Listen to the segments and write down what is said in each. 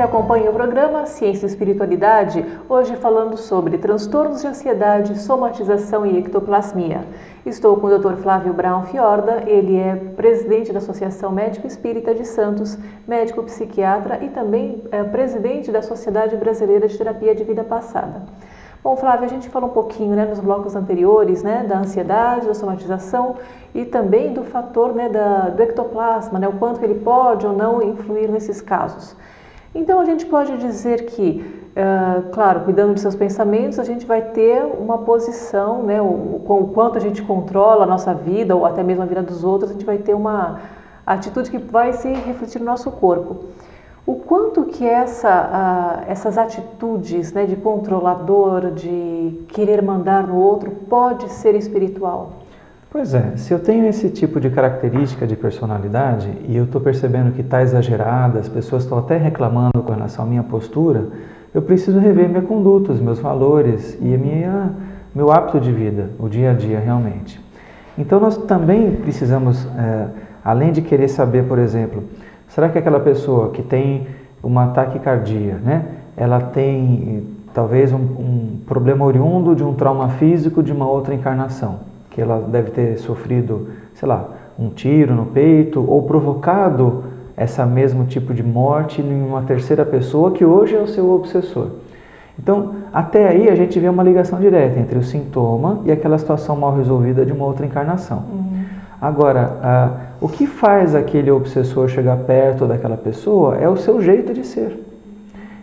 acompanha o programa Ciência e Espiritualidade, hoje falando sobre transtornos de ansiedade, somatização e ectoplasmia. Estou com o Dr. Flávio Braun Fiorda, ele é presidente da Associação Médico Espírita de Santos, médico psiquiatra e também presidente da Sociedade Brasileira de Terapia de Vida Passada. Bom, Flávio, a gente falou um pouquinho nos blocos anteriores da ansiedade, da somatização e também do fator do ectoplasma, o quanto ele pode ou não influir nesses casos. Então, a gente pode dizer que, claro, cuidando de seus pensamentos, a gente vai ter uma posição, com o quanto a gente controla a nossa vida ou até mesmo a vida dos outros, a gente vai ter uma atitude que vai se refletir no nosso corpo. O quanto que essas atitudes de controlador, de querer mandar no outro, pode ser espiritual? Pois é, se eu tenho esse tipo de característica de personalidade e eu estou percebendo que está exagerada, as pessoas estão até reclamando com relação à minha postura, eu preciso rever minha conduta, os meus valores e meu hábito de vida, o dia a dia realmente. Então nós também precisamos, além de querer saber, por exemplo, será que aquela pessoa que tem uma taquicardia, ela tem talvez um problema oriundo de um trauma físico de uma outra encarnação? Que ela deve ter sofrido, um tiro no peito ou provocado esse mesmo tipo de morte em uma terceira pessoa que hoje é o seu obsessor. Então, até aí a gente vê uma ligação direta entre o sintoma e aquela situação mal resolvida de uma outra encarnação. Agora, o que faz aquele obsessor chegar perto daquela pessoa é o seu jeito de ser.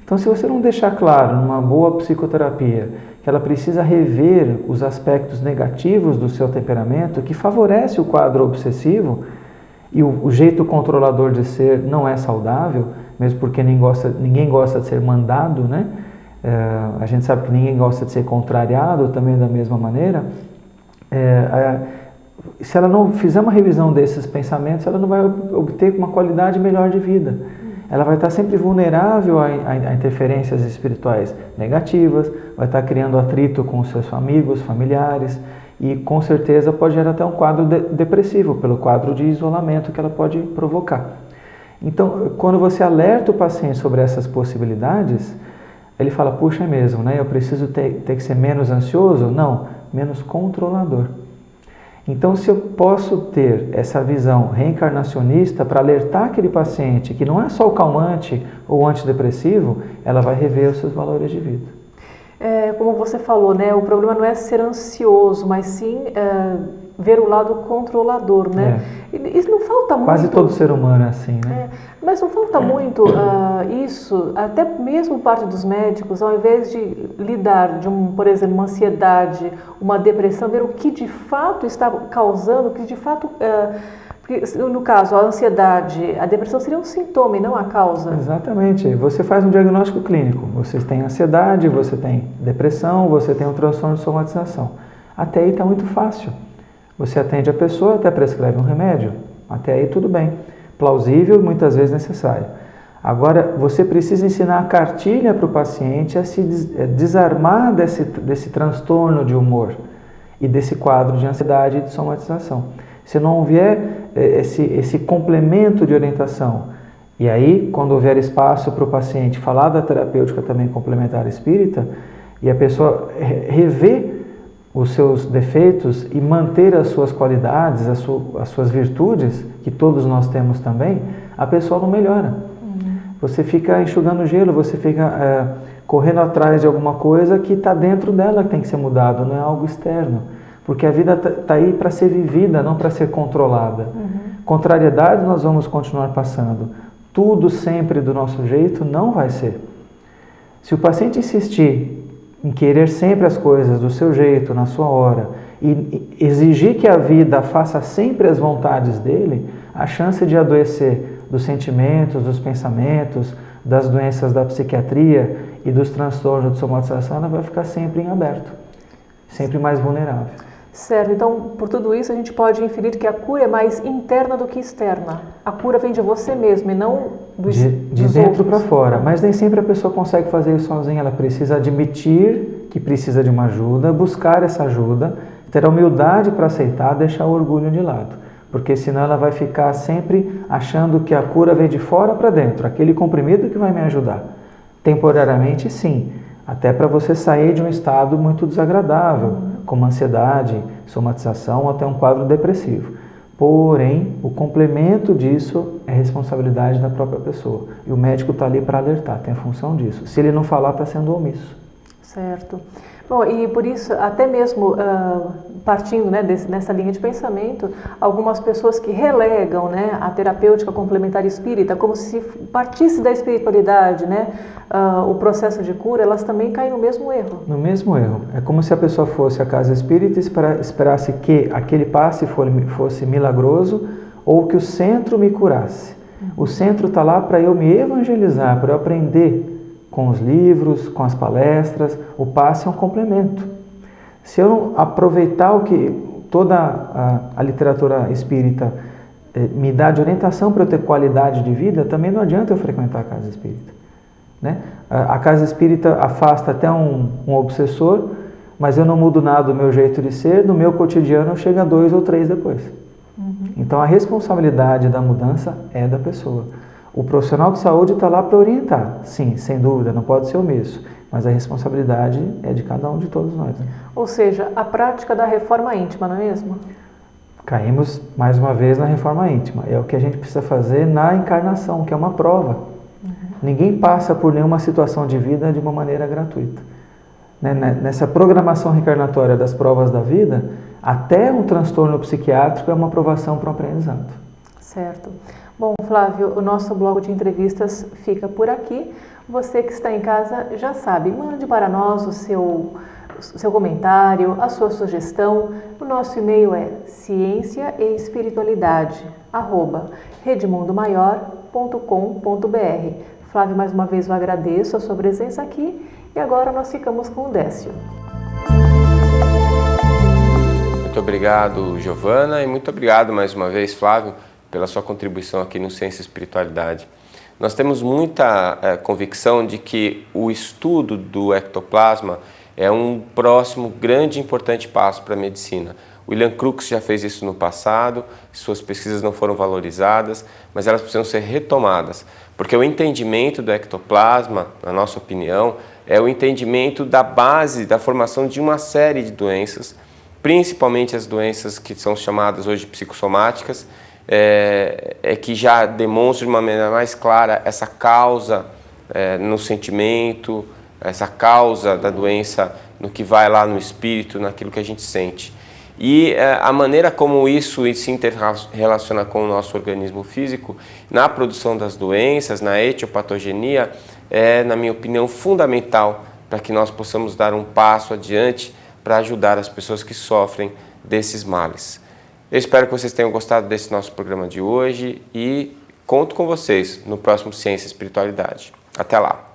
Então, se você não deixar claro numa boa psicoterapia que ela precisa rever os aspectos negativos do seu temperamento, que favorece o quadro obsessivo, e o jeito controlador de ser não é saudável, mesmo porque ninguém gosta de ser mandado, a gente sabe que ninguém gosta de ser contrariado também da mesma maneira. Se ela não fizer uma revisão desses pensamentos, ela não vai obter uma qualidade melhor de vida. Ela vai estar sempre vulnerável a interferências espirituais negativas, vai estar criando atrito com os seus amigos, familiares e com certeza pode gerar até um quadro depressivo, pelo quadro de isolamento que ela pode provocar. Então, quando você alerta o paciente sobre essas possibilidades, ele fala, puxa, é mesmo, eu preciso ter que ser menos ansioso? Não, menos controlador. Então, se eu posso ter essa visão reencarnacionista para alertar aquele paciente que não é só o calmante ou o antidepressivo, ela vai rever os seus valores de vida. Como você falou, o problema não é ser ansioso, mas sim ver o lado controlador, E não falta muito... Quase todo ser humano é assim, Mas não falta muito isso, até mesmo parte dos médicos, ao invés de lidar por exemplo, uma ansiedade, uma depressão, ver o que de fato está causando, o que de fato... Porque, no caso, a ansiedade, a depressão seria um sintoma e não a causa. Exatamente. Você faz um diagnóstico clínico. Você tem ansiedade, você tem depressão, você tem um transtorno de somatização. Até aí está muito fácil. Você atende a pessoa, até prescreve um remédio. Até aí tudo bem. Plausível e muitas vezes necessário. Agora, você precisa ensinar a cartilha para o paciente a se desarmar desse transtorno de humor e desse quadro de ansiedade e de somatização. Se não houver esse complemento de orientação, e aí, quando houver espaço para o paciente falar da terapêutica também complementar espírita, e a pessoa rever os seus defeitos e manter as suas qualidades, as suas virtudes, que todos nós temos também, a pessoa não melhora. Você fica enxugando gelo, você fica correndo atrás de alguma coisa que está dentro dela que tem que ser mudado, não é algo externo. Porque a vida está aí para ser vivida, não para ser controlada. Contrariedades nós vamos continuar passando. Tudo sempre do nosso jeito não vai ser. Se o paciente insistir em querer sempre as coisas do seu jeito, na sua hora, e exigir que a vida faça sempre as vontades dele, a chance de adoecer dos sentimentos, dos pensamentos, das doenças da psiquiatria e dos transtornos de somatização, ela vai ficar sempre em aberto, sempre mais vulnerável. Certo, então por tudo isso a gente pode inferir que a cura é mais interna do que externa. A cura vem de você mesmo e não de dentro para fora. Mas nem sempre a pessoa consegue fazer isso sozinha. Ela precisa admitir que precisa de uma ajuda, buscar essa ajuda, ter a humildade para aceitar, deixar o orgulho de lado. Porque senão ela vai ficar sempre achando que a cura vem de fora para dentro, aquele comprimido que vai me ajudar. Temporariamente, sim, até para você sair de um estado muito desagradável, como ansiedade, somatização ou até um quadro depressivo. Porém, o complemento disso é responsabilidade da própria pessoa. E o médico está ali para alertar, tem a função disso. Se ele não falar, está sendo omisso. Certo. Bom, e por isso, até mesmo partindo, né, nessa linha de pensamento, algumas pessoas que relegam, né, a terapêutica complementar espírita como se partisse da espiritualidade, né, o processo de cura, elas também caem no mesmo erro. No mesmo erro. É como se a pessoa fosse à casa espírita e esperasse que aquele passe fosse milagroso ou que o centro me curasse. O centro está lá para eu me evangelizar, para eu aprender com os livros, com as palestras. O passe é um complemento. Se eu não aproveitar o que toda a literatura espírita me dá de orientação para eu ter qualidade de vida, também não adianta eu frequentar a casa espírita. Né? A casa espírita afasta até um obsessor, mas eu não mudo nada do meu jeito de ser, no meu cotidiano chega 2 ou 3 depois. Então a responsabilidade da mudança é da pessoa. O profissional de saúde está lá para orientar, sim, sem dúvida, não pode ser omisso, mas a responsabilidade é de cada um de todos nós. Né? Ou seja, a prática da reforma íntima, não é mesmo? Caímos mais uma vez na reforma íntima. É o que a gente precisa fazer na encarnação, que é uma prova. Ninguém passa por nenhuma situação de vida de uma maneira gratuita. Nessa programação reencarnatória das provas da vida, até um transtorno psiquiátrico é uma aprovação para o aprendizado. Certo. Bom, Flávio, o nosso bloco de entrevistas fica por aqui. Você que está em casa já sabe, mande para nós o seu comentário, a sua sugestão. O nosso e-mail é cienciaeespiritualidade@redemundomaior.com.br. Flávio, mais uma vez eu agradeço a sua presença aqui e agora nós ficamos com o Décio. Muito obrigado, Giovana, e muito obrigado mais uma vez, Flávio, pela sua contribuição aqui no Ciência e Espiritualidade. Nós temos muita convicção de que o estudo do ectoplasma é um próximo grande e importante passo para a medicina. William Crookes já fez isso no passado, suas pesquisas não foram valorizadas, mas elas precisam ser retomadas, porque o entendimento do ectoplasma, na nossa opinião, é o entendimento da base da formação de uma série de doenças, principalmente as doenças que são chamadas hoje psicossomáticas, que já demonstram de uma maneira mais clara essa causa no sentimento, essa causa da doença no que vai lá no espírito, naquilo que a gente sente. E a maneira como isso se interrelaciona com o nosso organismo físico, na produção das doenças, na etiopatogenia, é, na minha opinião, fundamental para que nós possamos dar um passo adiante para ajudar as pessoas que sofrem desses males. Eu espero que vocês tenham gostado desse nosso programa de hoje e conto com vocês no próximo Ciência e Espiritualidade. Até lá!